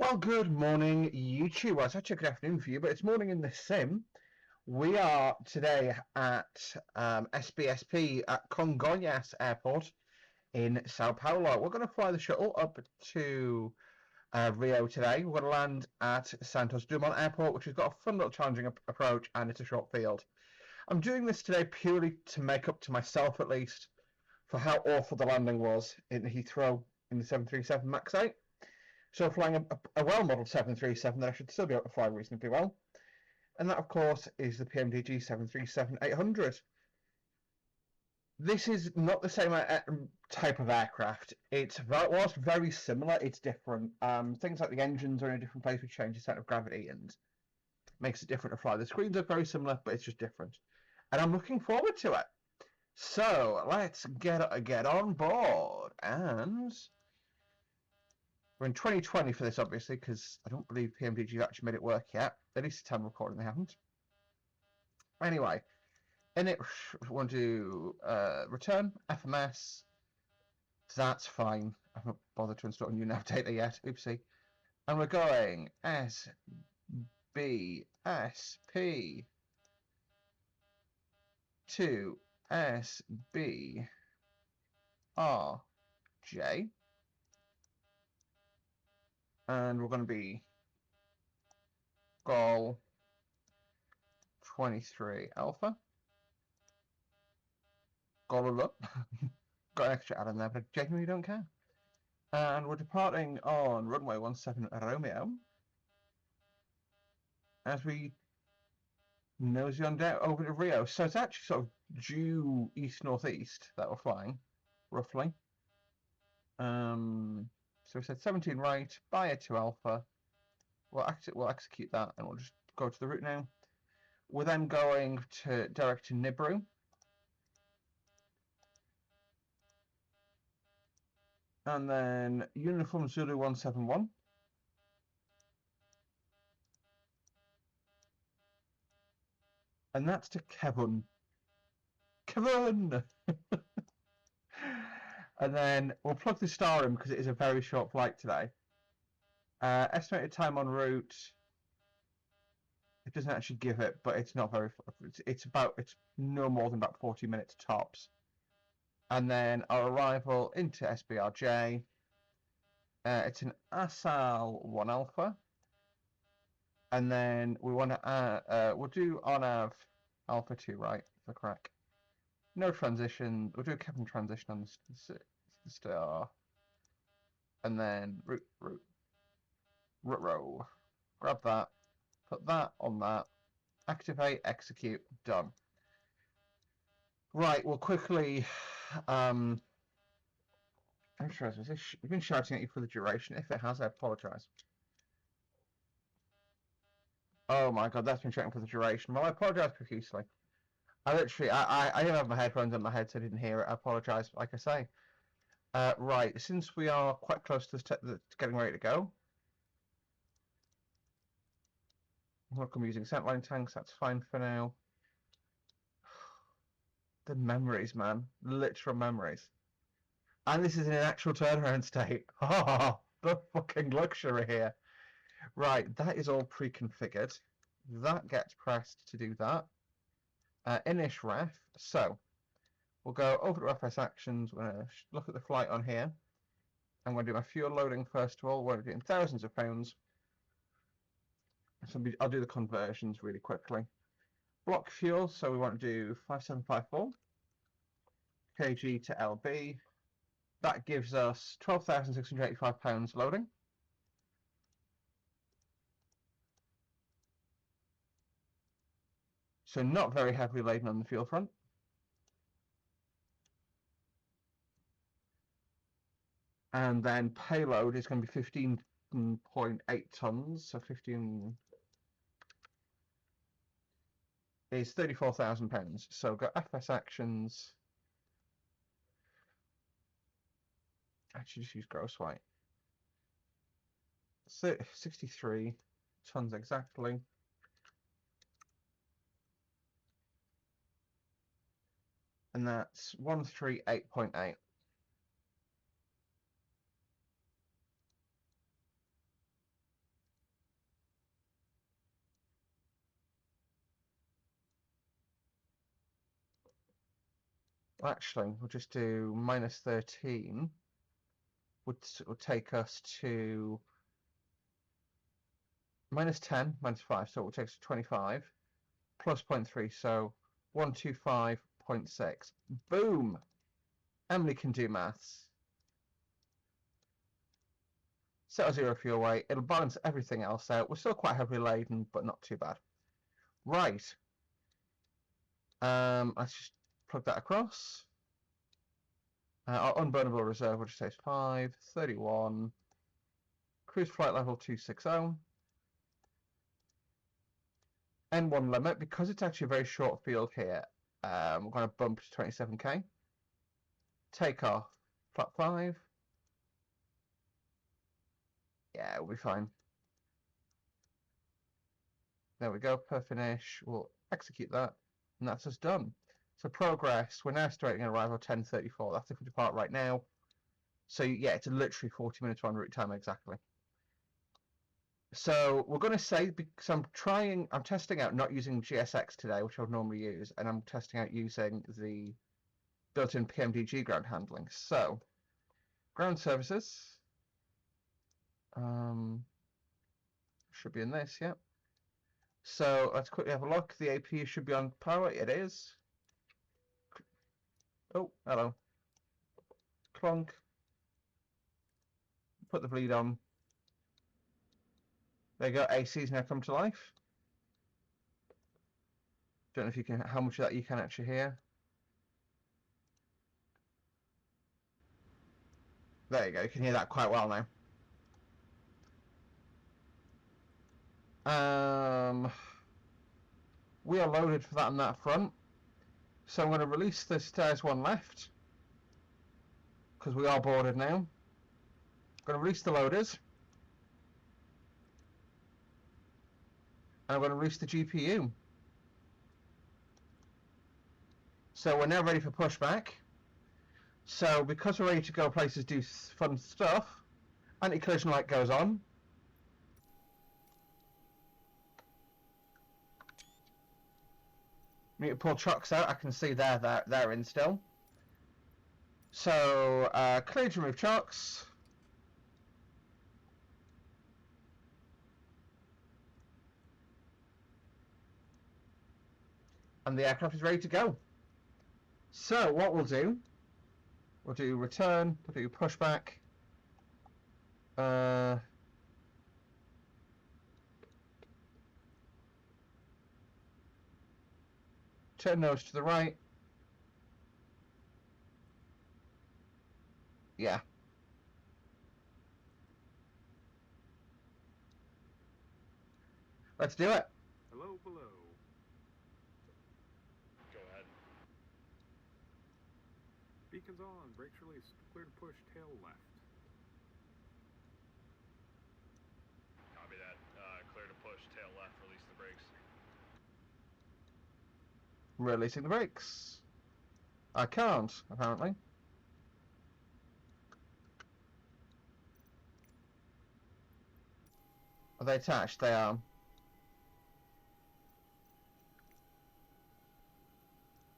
Well, good morning, YouTube. Well, it's actually good afternoon for you, but it's morning in the sim. We are today at SBSP at Congonhas Airport in Sao Paulo. We're going to fly the shuttle up to Rio today. We're going to land at Santos Dumont Airport, which has got a fun little challenging approach, and it's a short field. I'm doing this today purely to make up to myself, at least, for how awful the landing was in Heathrow in the 737 MAX 8. So flying a well-modelled 737 that I should still be able to fly reasonably well. And that, of course, is the PMDG 737-800. This is not the same type of aircraft. Whilst very similar, it's different. Things like the engines are in a different place, which changes the center of gravity and makes it different to fly. The screens are very similar, but it's just different. And I'm looking forward to it. So let's get on board. And we're in 2020 for this, obviously, because I don't believe PMDG have actually made it work yet. At least the time of recording, they haven't. Anyway, in it, we want to do return, FMS. That's fine. I haven't bothered to install a new nav data yet. Oopsie. And we're going SBSP to SBRJ. And we're going to be goal 23 alpha. Goal up. Got an extra add in there, but I genuinely don't care. And we're departing on runway 17 Romeo as we nosy on down over to Rio. So it's actually sort of due east-northeast that we're flying, roughly. So we said 17 right, Bayer 2 alpha. We'll execute that and we'll just go to the route now. We're then going to direct to Nibru. And then Uniform Zulu 171. And that's to Kevin. Kevin! And then we'll plug the star in because it is a very short flight today. Estimated time en route. It doesn't actually give it, but it's not very. It's no more than about 40 minutes tops. And then our arrival into SBRJ. It's an ASAL 1 alpha. And then we want to we'll do ONAV alpha 2 right for crack. No transition. We'll do a Kevin transition on the star. And then route row. Grab that. Put that on that. Activate, execute, done. Right, we'll quickly. I'm sure I've been shouting at you for the duration. If it has, I apologise. Oh my god, that's been shouting for the duration. Well, I apologise profusely. I literally, I didn't have my headphones on my head, so I didn't hear it. I apologise, like I say. Right, since we are quite close to getting ready to go, I'm using centerline tanks. That's fine for now. The memories, man, literal memories. And this is in an actual turnaround state. Oh, the fucking luxury here. Right, that is all pre-configured. That gets pressed to do that. Inish ref. So we'll go over to FS actions. We're going to look at the flight on here. I'm going to do my fuel loading first of all. We're doing thousands of pounds. So I'll do the conversions really quickly. Block fuel. So we want to do 5754 kg to LB. That gives us £12,685 loading. So not very heavily laden on the fuel front. And then payload is going to be 15.8 tons. So 15 is £34,000. So got FS actions. Actually, just use gross weight. 63 tons exactly. And that's 138.8. Actually, we'll just do minus 13. Would take us to minus 10, minus 5, so it will take us to 25, plus 0.3, so 125.6. Boom! Emily can do maths. Set our 0 fuel weight. It'll balance everything else out. We're still quite heavily laden, but not too bad. Right. Let's just plug that across. Our unburnable reserve will just say 5, 31. Cruise flight level 260. N1 limit, because it's actually a very short field here, we're going to bump to 27k. Take off, flat 5. Yeah, we'll be fine. There we go, per finish. We'll execute that, and that's us done. So progress, we're now estimating an arrival 10:34. That's if we depart right now. So yeah, it's literally 40 minutes en route time exactly. So we're going to say, because I'm testing out not using GSX today, which I would normally use, and I'm testing out using the built-in PMDG ground handling. So ground services should be in this, yeah. So let's quickly have a look. The AP should be on power. It is. Oh, hello. Clunk. Put the bleed on. There you go. AC's now come to life. Don't know if you can, how much of that you can actually hear. There you go. You can hear that quite well now. We are loaded for that on that front. So I'm going to release the stairs one left, because we are boarded now. I'm going to release the loaders. And I'm going to release the GPU. So we're now ready for pushback. So because we're ready to go places, do fun stuff, anti-collision light goes on. We need to pull trucks out. I can see they're in still. So clear to remove trucks. And the aircraft is ready to go. So what we'll do return, we'll do pushback. Turn nose to the right. Yeah. Let's do it. Hello, below. Go ahead. Beacons on, brakes released, clear to push, tail left. Copy that. Clear to push, tail left, release the brakes. Releasing the brakes. I can't, apparently. Are they attached? They are.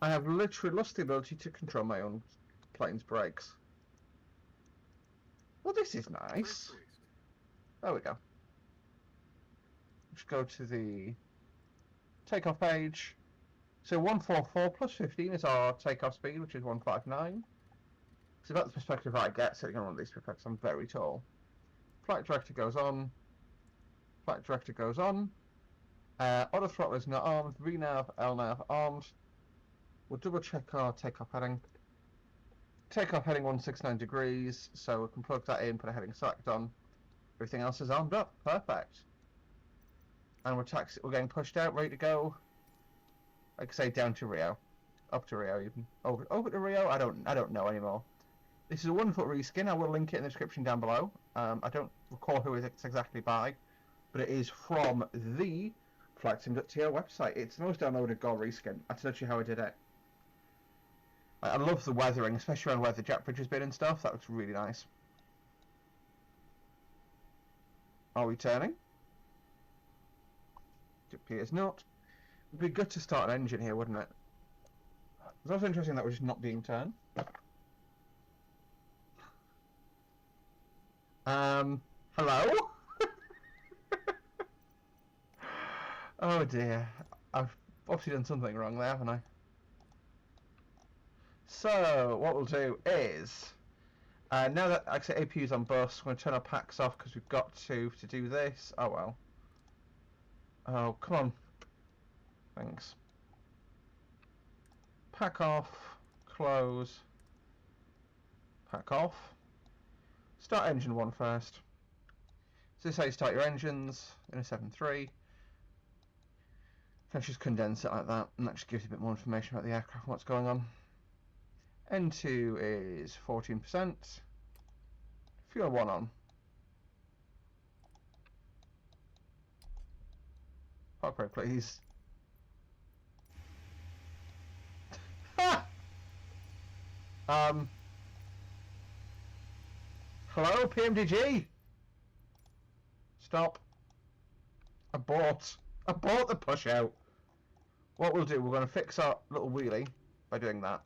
I have literally lost the ability to control my own plane's brakes. Well, this is nice. There we go. Let's go to the takeoff page. So 144 plus 15 is our takeoff speed, which is 159. It's about the perspective I get sitting on one of these because I'm very tall. Flight director goes on. Flight director goes on. Auto throttle is not armed. VNav, LNav armed. We'll double check our takeoff heading. Takeoff heading 169 degrees, so we can plug that in, put a heading select on. Everything else is armed up. Perfect. And we're getting pushed out, ready to go. Like I say, down to Rio. Up to Rio even. Over to Rio? I don't know anymore. This is a wonderful reskin. I will link it in the description down below. I don't recall who it's exactly by, but it is from the FlightSim.to website. It's the most downloaded goal reskin. I told you how I did it. I love the weathering, especially around where the jet bridge has been and stuff. That looks really nice. Are we turning? It appears not. It'd be good to start an engine here, wouldn't it? It's also interesting that we're just not being turned. Hello? Oh dear. I've obviously done something wrong there, haven't I? So, what we'll do is, now that exit APU is on bus, we're going to turn our packs off because we've got to do this. Oh well. Oh, come on. Thanks. Pack off, close, pack off. Start engine 1 first. So this is how you start your engines in a 7.3. Let's just condense it like that, and that just gives you a bit more information about the aircraft and what's going on. N2 is 14%. Fuel 1 on. Park brake, please. Hello, PMDG? Stop. Abort the push out. What we'll do, we're going to fix our little wheelie by doing that.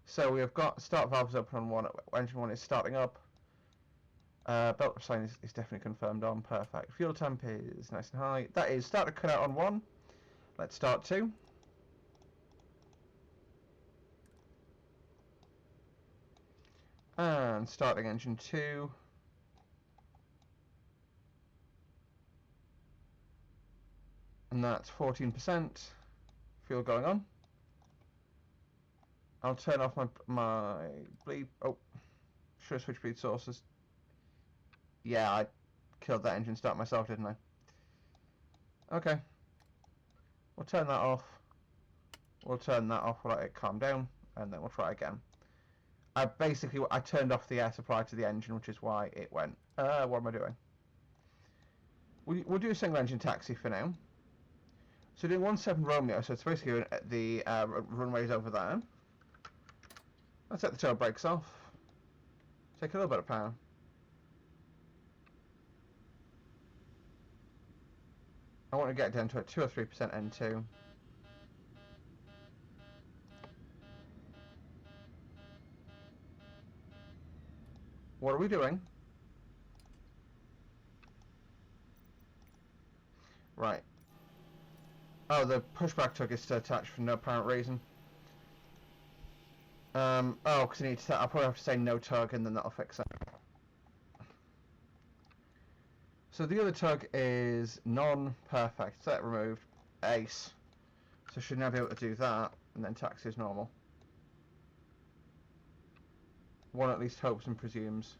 So we have got start valves open on 1, engine 1 is starting up. Belt sign is definitely confirmed on, perfect. Fuel temp is nice and high. That is start to cut out on 1. Let's start 2. And starting engine 2. And that's 14%. Fuel going on. I'll turn off my bleed. Oh, should have switched bleed sources. Yeah, I killed that engine start myself, didn't I? Okay. We'll turn that off. We'll turn that off, we'll let it calm down, and then we'll try again. I turned off the air supply to the engine, which is why it went. What am I doing? We'll do a single engine taxi for now. So doing 17 Romeo, so it's basically the runways over there. Let's set the tail brakes off. Take a little bit of power. I want to get down to a 2 or 3% N2. What are we doing? Right. Oh, the pushback tug is still attached for no apparent reason. Oh, because I need to. I'll probably have to say no tug, and then that'll fix it. So the other tug is non-perfect. Set removed. Ace. So should now be able to do that, and then taxi as normal. One at least hopes and presumes.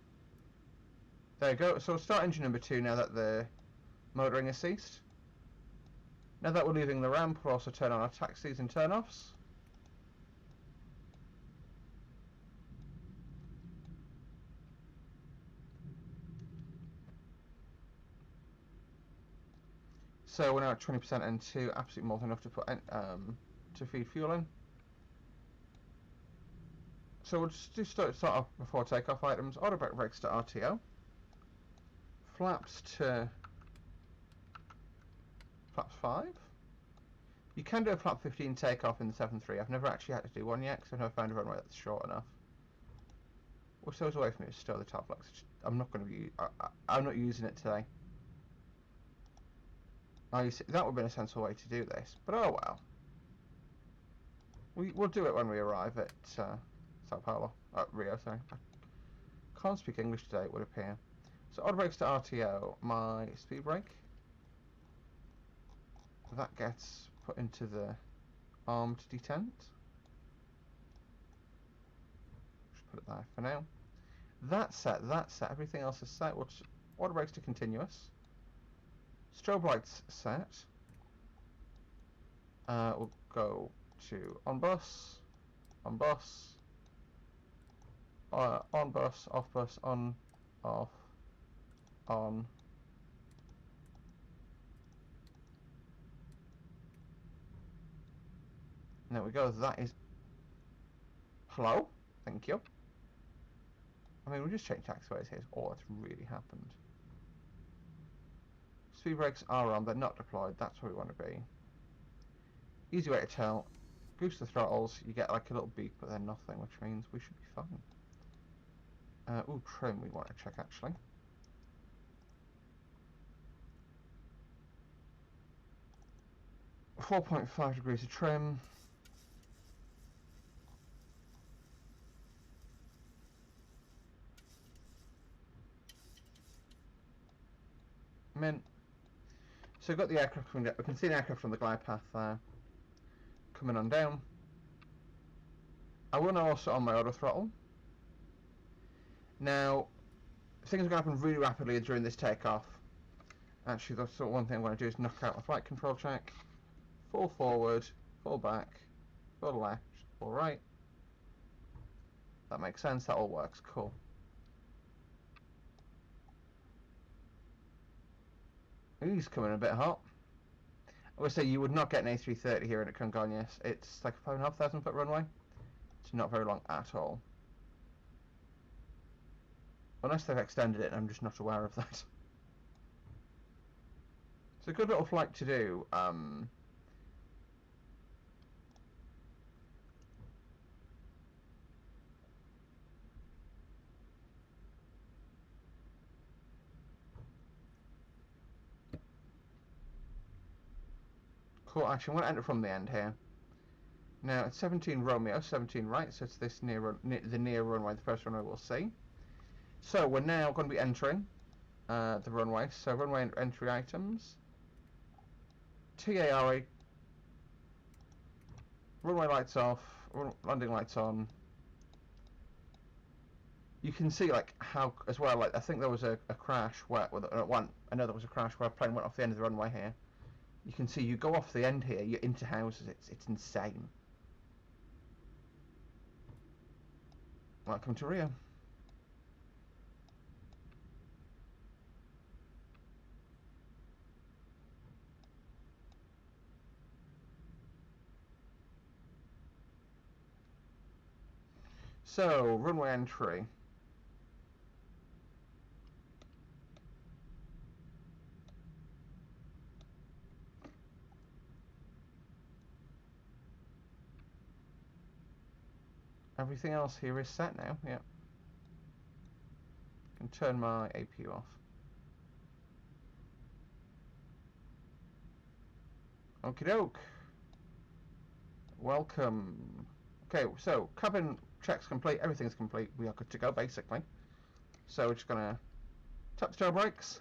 There you go. So we'll start engine number 2 now that the motoring has ceased. Now that we're leaving the ramp, we'll also turn on our taxis and turn-offs. So we're now at 20% N2, absolutely more than enough to put to feed fuel in. So we'll just start off before takeoff items. Auto brake brakes to RTO. Flaps to flaps 5. You can do a flap 15 takeoff in the 7.3. I've never actually had to do one yet because I've never found a runway that's short enough. Which goes away from me to stow the top flex. I'm not going to be. I'm not using it today. That would have been a sensible way to do this, but oh well. We'll do it when we arrive at Sao Paulo, Rio. Sorry, I can't speak English today. It would appear. So auto brakes to RTO. My speed brake. That gets put into the armed detent. Just put it there for now. That's set. Everything else is set. Auto brakes to continuous. Strobe lights set. We'll go to on bus, on bus, on bus, off bus, on, off, on. And there we go. That is. Hello. Thank you. I mean, we just changed taxiways here. All that's really happened. Speed brakes are on, they're not deployed. That's where we want to be. Easy way to tell. goose the throttles, you get like a little beep, but then nothing, which means we should be fine. Ooh, trim we want to check actually. .5 degrees of trim. Mint. So we've got the aircraft coming down. We can see the aircraft from the glide path there. Coming on down. I will now also on my auto throttle. Now, things are going to happen really rapidly during this takeoff. Actually, that's sort of one thing I'm going to do is knock out the flight control check. Fall forward, fall back, fall left, fall right. That makes sense, that all works, cool. He's coming a bit hot. I would say you would not get an A330 here at Congonhas. It's like a 5,500 foot runway. It's not very long at all. Unless they've extended it, I'm just not aware of that. It's a good little flight to do. Cool, actually I'm going to enter from the end here. Now it's 17 Romeo, 17 right, so it's this the near runway, the first runway we'll see. So we're now going to be entering the runway. So runway entry items. TARA. Runway lights off, landing lights on. You can see like how, as well, like I think there was a crash where, I know there was a crash where a plane went off the end of the runway here. You can see you go off the end here, you're into houses, it's insane. Welcome to Rio. So, runway entry. Everything else here is set now, yeah. Can turn my APU off. Okie doke. Welcome. Okay, so cabin checks complete, everything's complete. We are good to go basically. So we're just gonna tap the tail brakes.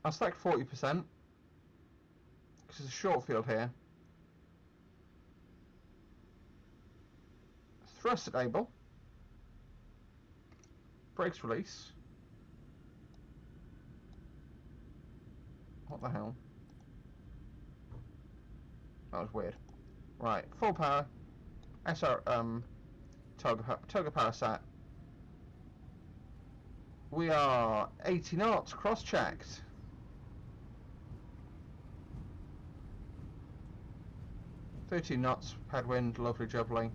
I'll select 40% because it's a short field here. Thrust enable. Brakes release. What the hell? That was weird. Right, full power. Toga power set. We are 80 knots, cross-checked. .13 knots, headwind, lovely jubbly.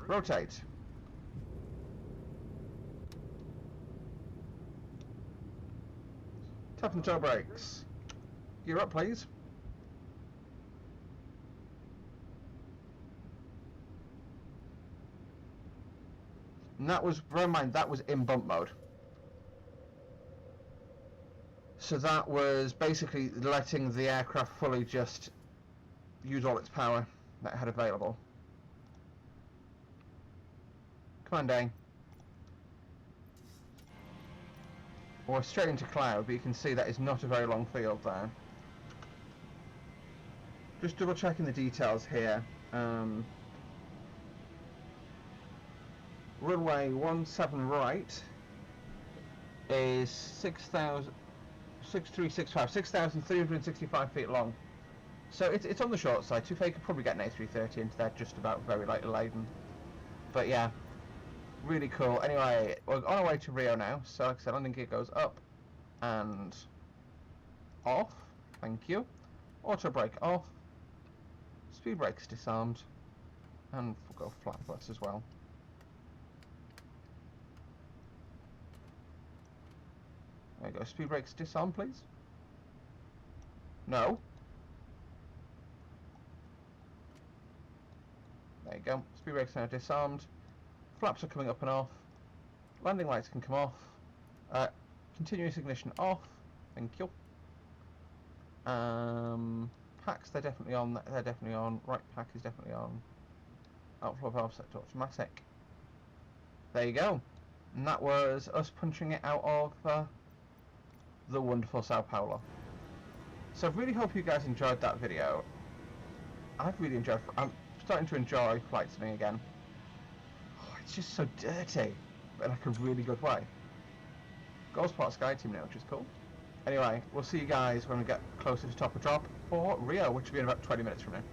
Rotate. Tap and toe brakes. Gear up, please. And that was, bear in mind, that was in bump mode. So that was basically letting the aircraft fully just use all its power that it had available. Command A. We're straight into cloud, but you can see that is not a very long field there. Just double checking the details here. Runway 17 right is 6,365 feet long. So it's on the short side. Too far, could probably get an A330 into there just about very lightly laden. But yeah, really cool. Anyway, we're on our way to Rio now. So like I said, landing gear goes up and off. Thank you. Auto brake off. Speed brakes disarmed. And we'll go flat flats as well. There you go. Speed brakes disarm, please. No. you go. Speed brakes are now disarmed. Flaps are coming up and off. Landing lights can come off. Continuous ignition off. Thank you. Packs, they're definitely on. They're definitely on. Right pack is definitely on. Outflow valve set to automatic. There you go. And that was us punching it out of the wonderful Sao Paulo. So I really hope you guys enjoyed that video. I've really enjoyed. I'm starting to enjoy flight simming again. Oh, it's just so dirty, but in like a really good way. Goals part of Sky Team now, which is cool. Anyway, we'll see you guys when we get closer to top of drop for Rio, which will be in about 20 minutes from now.